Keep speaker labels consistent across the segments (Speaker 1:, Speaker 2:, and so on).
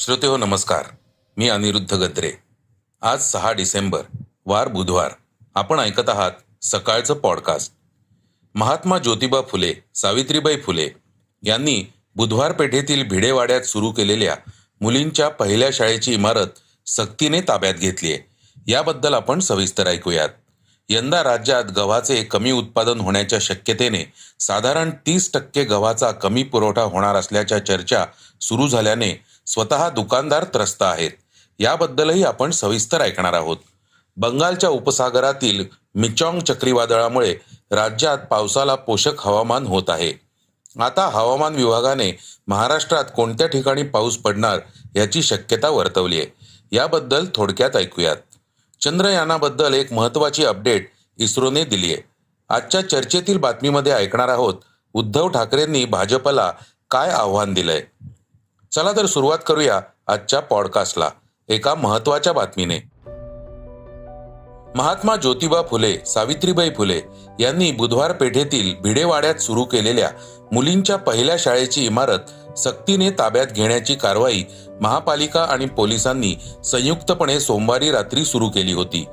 Speaker 1: श्रोतेहो नमस्कार. मी अनिरुद्ध गद्रे. आज 6 डिसेंबर वार बुधवार. आपण ऐकत आहात सकाळचं पॉडकास्ट. महात्मा ज्योतिबा फुले, सावित्रीबाई फुले यांनी बुधवार पेठेतील भिडेवाड्यात सुरू केलेल्या मुलींच्या पहिल्या शाळेची इमारत सक्तीने ताब्यात घेतली आहे. याबद्दल आपण सविस्तर ऐकूयात. यंदा राज्यात गव्हाचे कमी उत्पादन होण्याच्या शक्यतेने साधारण 30% गव्हाचा कमी पुरवठा होणार असल्याच्या चर्चा सुरू झाल्याने स्वतः दुकानदार त्रस्त आहेत. याबद्दलही आपण सविस्तर ऐकणार आहोत. बंगालच्या उपसागरातील मिचॉंग चक्रीवादळामुळे राज्यात पावसाला पोषक हवामान होत आहे. आता हवामान विभागाने महाराष्ट्रात कोणत्या ठिकाणी पाऊस पडणार याची शक्यता वर्तवली आहे. याबद्दल थोडक्यात ऐकूयात. चंद्रयानाबद्दल एक महत्त्वाची अपडेट इस्रोने दिली आहे. आजच्या चर्चेतील बातमीमध्ये ऐकणार आहोत उद्धव ठाकरेंनी भाजपला काय आव्हान दिलंय. चला तर सुरुवात करूया आजच्या पॉडकास्टला एका महत्त्वाच्या बातमीने. महात्मा ज्योतिबा फुले, सावित्रीबाई फुले यांनी बुधवार पेठेतील भिडेवाड्यात सुरू केलेल्या मुलींच्या पहिल्या शाळेची इमारत सक्तीने ताब्यात घेण्याची कारवाई महापालिका आणि पोलिसांनी संयुक्तपणे सोमवारी रात्री सुरू केली होती.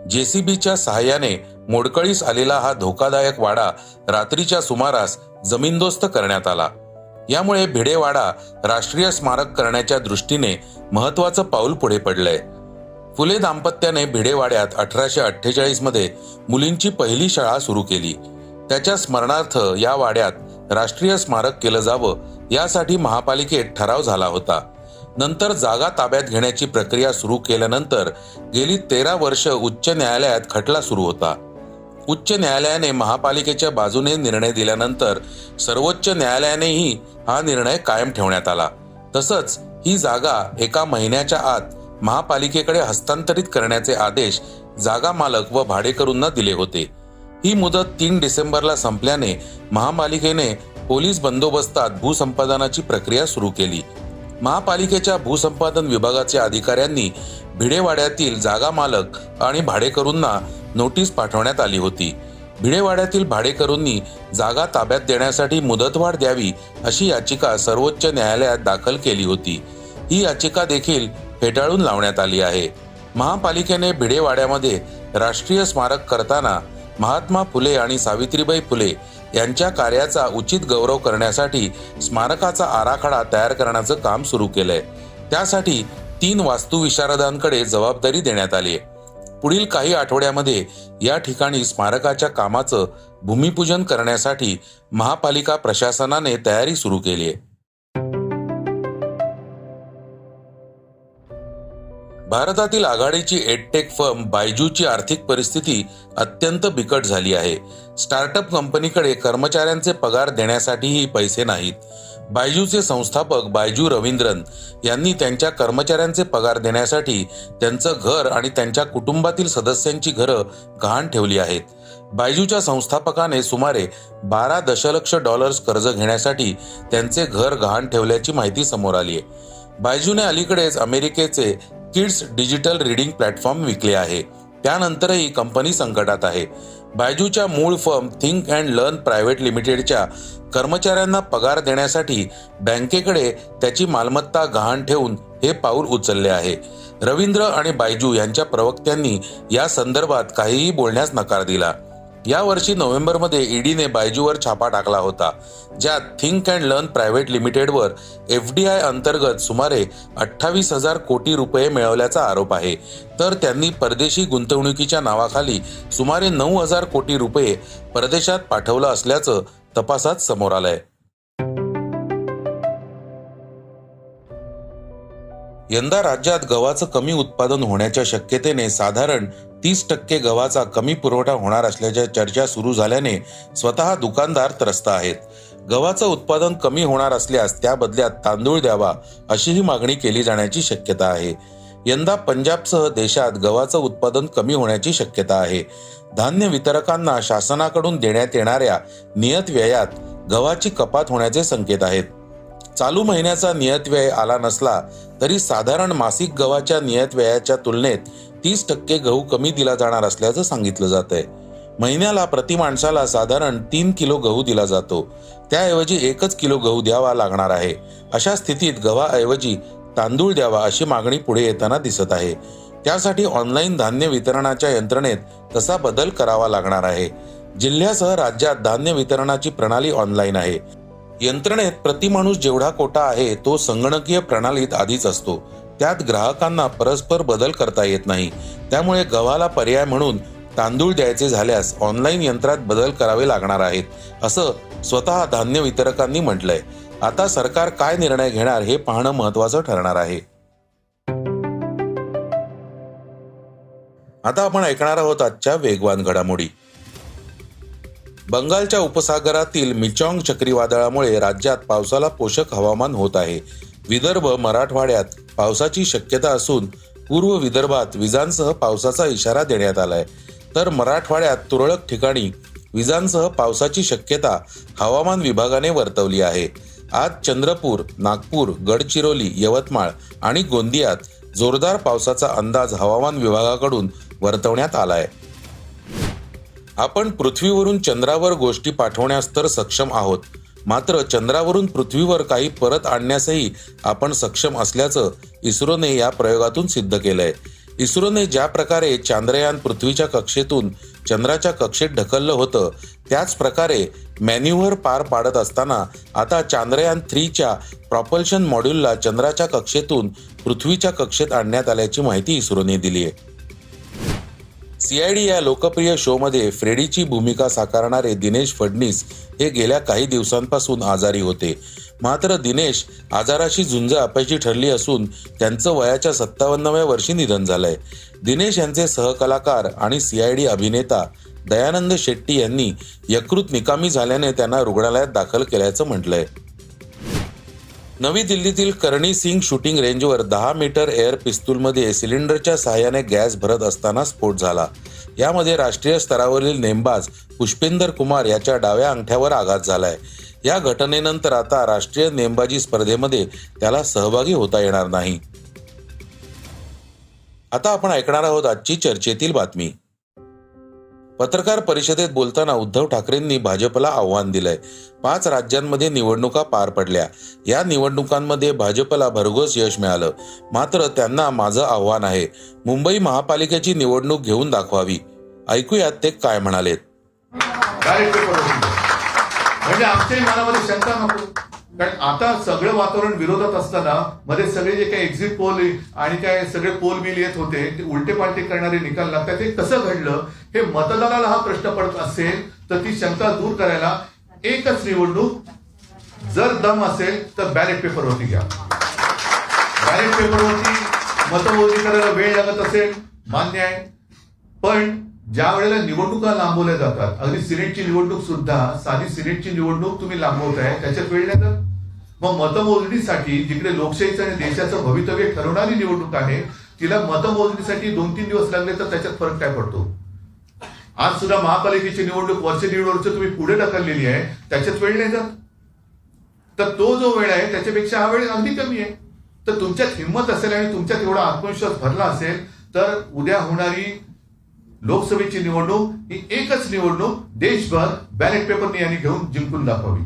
Speaker 1: जेसीबीच्या सहाय्याने मोडकळीस आलेला हा धोकादायक वाडा रात्रीच्या सुमारास जमीनदोस्त करण्यात आला. यामुळे भिडेवाडा राष्ट्रीय स्मारक करण्याच्या दृष्टीने महत्वाचं पाऊल पुढे पडलंय. फुले दाम्पत्याने भिडेवाड्यात 1848 मध्ये मुलींची पहिली शाळा सुरू केली. त्याच्या स्मरणार्थ या वाड्यात राष्ट्रीय स्मारक केलं जावं यासाठी महापालिकेत ठराव झाला होता. नंतर जागा ताब्यात घेण्याची प्रक्रिया सुरू केल्यानंतर गेली 13 वर्ष उच्च न्यायालयात खटला सुरू होता. उच्च न्यायालयाने महापालिकेच्या बाजूने निर्णय दिल्यानंतर सर्वोच्च न्यायालयानेही हा निर्णय कायम ठेवण्यात आला. तसंच ही जागा एका महिन्याच्या आत महापालिकेकडे हस्तांतरित करण्याचे आदेश जागा मालक व भाडेकरूंना दिले होते. ही मुदत 3 डिसेंबरला संपल्याने महापालिकेने पोलीस बंदोबस्तात भूसंपादनाची प्रक्रिया सुरू केली. महापालिकेच्या भूसंपादन विभागाच्या अधिकाऱ्यांनी भिडेवाड्यातील जागा मालक आणि भाडेकरूंना नोटीस पाठवण्यात आली होती. भिडेवाड्यातील भाडेकरूंनी जागा ताब्यात देण्यासाठी मुदतवाढ द्यावी अशी याचिका सर्वोच्च न्यायालयात दाखल केली होती. ही याचिका देखील फेटाळून लावण्यात आली आहे. महापालिकेने भिडेवाड्यामध्ये राष्ट्रीय स्मारक करताना महात्मा फुले आणि सावित्रीबाई फुले यांच्या कार्याचा उचित गौरव करण्यासाठी स्मारकाचा आराखडा तयार करण्याचं काम सुरू केलंय. त्यासाठी 3 वास्तुविशारदांकडे जबाबदारी देण्यात आली आहे. पुढील काही आठवड्यामध्ये या ठिकाणी स्मारकाच्या कामाचं भूमिपूजन करण्यासाठी महापालिका प्रशासनाने तयारी सुरू केली आहे. भारतातील आघाडीची एडटेक फर्म बायजूची आर्थिक परिस्थिती अत्यंत बिकट झाली आहे. स्टार्टअप कंपनीकडे कर्मचाऱ्यांचे पगार देण्यासाठीही पैसे नाहीत. बायजूचे संस्थापक बायजू रवींद्रन यांनी त्यांच्या कर्मचाऱ्यांचे पगार देण्यासाठी त्यांचं घर आणि त्यांच्या कुटुंबातील सदस्यांची घरं गहाण ठेवली आहेत. बायजूच्या संस्थापकाने सुमारे $12 दशलक्ष कर्ज घेण्यासाठी त्यांचे घर गहाण ठेवल्याची माहिती समोर आली आहे. बायजूने अलीकडेच अमेरिकेचे किड्स डिजिटल रीडिंग प्लॅटफॉर्म विकले आहे. त्यानंतरही कंपनी संकटात आहे. बायजूच्या मूळ firm think and learn private लिमिटेडच्या कर्मचाऱ्यांना पगार देण्यासाठी बँकेकडे त्याची मालमत्ता गहाण ठेवून हे पाऊल उचलले आहे. रवींद्र आणि बायजू यांच्या प्रवक्त्यांनी या संदर्भात काहीही बोलण्यास नकार दिला. यावर्षी नोव्हेंबरमध्ये ईडीने बायजूवर छापा टाकला होता, ज्यात थिंक अँड लर्न प्रायव्हेट लिमिटेडवर FDI अंतर्गत सुमारे 28,000 कोटी रुपये मिळवल्याचा आरोप आहे. तर त्यांनी परदेशी गुंतवणुकीच्या नावाखाली सुमारे 9,000 कोटी रुपये परदेशात पाठवलं असल्याचं तपासात समोर आलंय. यंदा राज्यात गव्हाचं कमी उत्पादन होण्याच्या शक्यतेने साधारण 30% गव्हाचा कमी पुरवठा होणार असल्याच्या चर्चा सुरू झाल्याने स्वतः दुकानदार त्रस्त आहेत. गव्हाचं उत्पादन कमी होणार असल्यास त्या बदल्यात तांदूळ द्यावा अशीही मागणी केली जाण्याची शक्यता आहे. यंदा पंजाबसह देशात गव्हाचं उत्पादन कमी होण्याची शक्यता आहे. धान्य वितरकांना शासनाकडून देण्यात येणाऱ्या नियत व्ययात गव्हाची कपात होण्याचे संकेत आहेत. चालू महिन्याचा नियत व्यय आला नसला तरी साधारण मासिक गव्हाच्या नियत व्ययाच्या तुलनेत 30% गहू कमी दिला जाणार असल्याचं सांगितलं जातंय. महिन्याला प्रति माणसाला साधारण 3 किलो गहू दिला जातो. त्याऐवजी 1 किलो गहू द्यावा लागणार आहे. अशा स्थितीत गव्हाऐवजी तांदूळ द्यावा अशी मागणी पुढे येताना दिसत आहे. त्यासाठी ऑनलाईन धान्य वितरणाच्या यंत्रणेत तसा बदल करावा लागणार आहे. जिल्ह्यासह राज्यात धान्य वितरणाची प्रणाली ऑनलाईन आहे. यंत्रणेत प्रति माणूस जेवढा कोटा आहे तो संगणकीय प्रणालीत आधीच असतो. त्यात ग्राहकांना परस्पर बदल करता येत नाही. त्यामुळे गव्हाला पर्याय म्हणून तांदूळ द्यायचे झाल्यास ऑनलाईन यंत्रात बदल करावे लागणार आहेत, असं स्वतः धान्य वितरकांनी म्हटलंय. आता सरकार काय निर्णय घेणार हे पाहणं महत्त्वाचं ठरणार आहे. आता आपण ऐकणार आहोत आजच्या वेगवान घडामोडी. बंगालच्या उपसागरातील मिचॉंग चक्रीवादळामुळे राज्यात पावसाला पोषक हवामान होत आहे. विदर्भ, मराठवाड्यात पावसाची शक्यता असून पूर्व विदर्भात विजांसह पावसाचा इशारा देण्यात आलाय. तर मराठवाड्यात तुरळक ठिकाणी विजांसह पावसाची शक्यता हवामान विभागाने वर्तवली आहे. आज चंद्रपूर, नागपूर, गडचिरोली, यवतमाळ आणि गोंदियात जोरदार पावसाचा अंदाज हवामान विभागाकडून वर्तवण्यात आलाय. आपण पृथ्वीवरून चंद्रावर गोष्टी पाठवण्यास तर सक्षम आहोत, मात्र चंद्रावरून पृथ्वीवर काही परत आणण्यासही आपण सक्षम असल्याचं इस्रोने या प्रयोगातून सिद्ध केलंय. इस्रोने ज्या प्रकारे चांद्रयान पृथ्वीच्या कक्षेतून चंद्राच्या कक्षेत ढकललं होतं, त्याच प्रकारे मॅन्युव्हर पार पाडत असताना आता चांद्रयान 3च्या प्रॉपल्शन मॉड्यूलला चंद्राच्या कक्षेतून पृथ्वीच्या कक्षेत आणण्यात आल्याची माहिती इस्रोने दिली आहे. सीआयडी या लोकप्रिय शोमध्ये फ्रेडीची भूमिका साकारणारे दिनेश फडणीस हे गेल्या काही दिवसांपासून आजारी होते. मात्र दिनेश आजाराशी झुंज अपयशी ठरली असून त्यांचं वयाच्या 57व्या वर्षी निधन झालंय. दिनेश यांचे सहकलाकार आणि सीआयडी अभिनेता दयानंद शेट्टी यांनी यकृत निकामी झाल्याने त्यांना रुग्णालयात दाखल केल्याचं म्हटलंय. नवी दिल्लीतील कर्णी सिंग शूटिंग रेंजवर 10 मीटर एअर पिस्तूलमध्ये सिलेंडरच्या सहाय्याने गॅस भरत असताना स्फोट झाला. यामध्ये राष्ट्रीय स्तरावरील नेमबाज पुष्पेंदर कुमार याच्या डाव्या अंगठ्यावर आघात झालाय. या घटनेनंतर आता राष्ट्रीय नेमबाजी स्पर्धेमध्ये त्याला सहभागी होता येणार नाही. आता आपण ऐकणार आहोत आजची चर्चेतील बातमी. पत्रकार परिषदेत बोलताना उद्धव ठाकरेंनी भाजपला आव्हान दिलंय. 5 राज्यांमध्ये निवडणुका पार पडल्या. या निवडणुकांमध्ये भाजपला भरघोस यश मिळालं. मात्र त्यांना माझं आव्हान आहे, मुंबई महापालिकेची निवडणूक घेऊन दाखवावी. ऐकूयात ते काय म्हणालेत.
Speaker 2: म्हणजे आमच्याही मनामध्ये शंका नको, कारण आता सगळं वातावरण विरोधात असताना मध्ये सगळे जे काही एक्झिट पोल आणि काय सगळे पोल बिल येत होते ते उलटे पालटे करणारे निकाल लागतात. ते कसं घडलं हे मतदाराला हा प्रश्न पडत असेल तर ती शंका दूर करायला एकच निवडणूक, जर दम असेल तर बॅलेट पेपरवरती घ्या. बॅलेट पेपरवरती मतमोजणी करायला वेळ लागत असेल मान्य आहे, पण ज्या वेळेला निवडणुका लांबवल्या जातात, अगदी सिनेटची निवडणूक सुद्धा, साधी सिनेटची निवडणूक तुम्ही लांबवताय, त्याच्यात वेळ लागतात. मग मतमोजणीसाठी जिकडे लोकशाहीचं आणि देशाचं भवितव्य ठरवणारी निवडणूक आहे, तिला मतमोजणीसाठी 2-3 दिवस लागले तर त्याच्यात फरक काय पडतो. आज सुद्धा महापालिकेची निवडणूक वर्ष 1.5 वर्ष तुम्ही पुढे ढकललेली आहे, त्याच्यात वेळ नाही जात. तर तो जो वेळ आहे त्याच्यापेक्षा हा वेळ अगदी कमी आहे. तर तुमच्यात हिंमत असेल आणि तुमच्यात एवढा आत्मविश्वास भरला असेल तर उद्या होणारी लोकसभेची निवडणूक ही एकच निवडणूक देशभर बॅलेट पेपरने यांनी घेऊन जिंकून दाखवावी.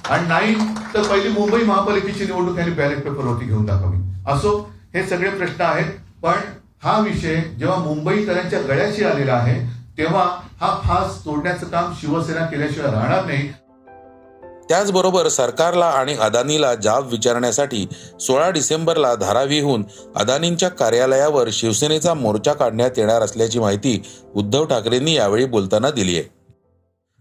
Speaker 2: आणि नाही तर पहिली मुंबई महापालिकेची निवडणूक यांनी बॅलेट पेपरवरती घेऊन दाखवावी. असो, हे सगळे प्रश्न आहेत, पण हा विषय जेव्हा मुंबईकरांच्या गळ्याशी आलेला आहे तेव्हा हा फास तोडण्याचं काम शिवसेना केल्याशिवाय राहणार नाही.
Speaker 1: त्याचबरोबर सरकारला आणि अदानीला जाब विचारण्यासाठी 16 डिसेंबरला धारावीहून अदानींच्या कार्यालयावर शिवसेनेचा मोर्चा काढण्यात येणार असल्याची माहिती उद्धव ठाकरेंनी यावेळी बोलताना दिली आहे.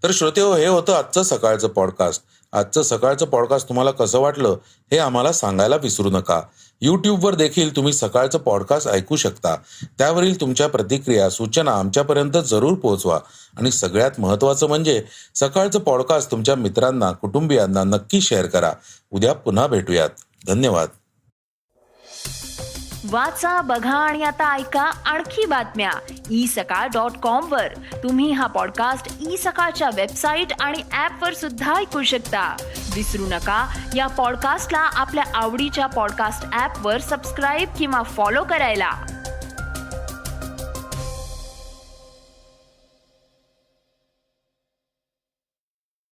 Speaker 1: तर श्रोतेहो, हे होतं आजचं सकाळचं पॉडकास्ट. आजचं सकाळचं पॉडकास्ट तुम्हाला कसं वाटलं हे आम्हाला सांगायला विसरू नका. यूट्यूबवर देखील तुम्ही सकाळचं पॉडकास्ट ऐकू शकता. त्यावरील तुमच्या प्रतिक्रिया, सूचना आमच्यापर्यंत जरूर पोहोचवा. आणि सगळ्यात महत्त्वाचं म्हणजे सकाळचं पॉडकास्ट तुमच्या मित्रांना, कुटुंबियांना नक्की शेअर करा. उद्या पुन्हा भेटूयात. धन्यवाद.
Speaker 3: वाचा, बघा आणि आता ऐका आणखी बातम्या isakal.com वर. तुम्ही हा पॉडकास्ट isakal वेबसाईट आणि ऍपवर सुद्धा ऐकू शकता. विसरू नका, या पॉडकास्टला आपल्या आवडीच्या पॉडकास्ट ऍपवर सबस्क्राईब किंवा फॉलो करायला.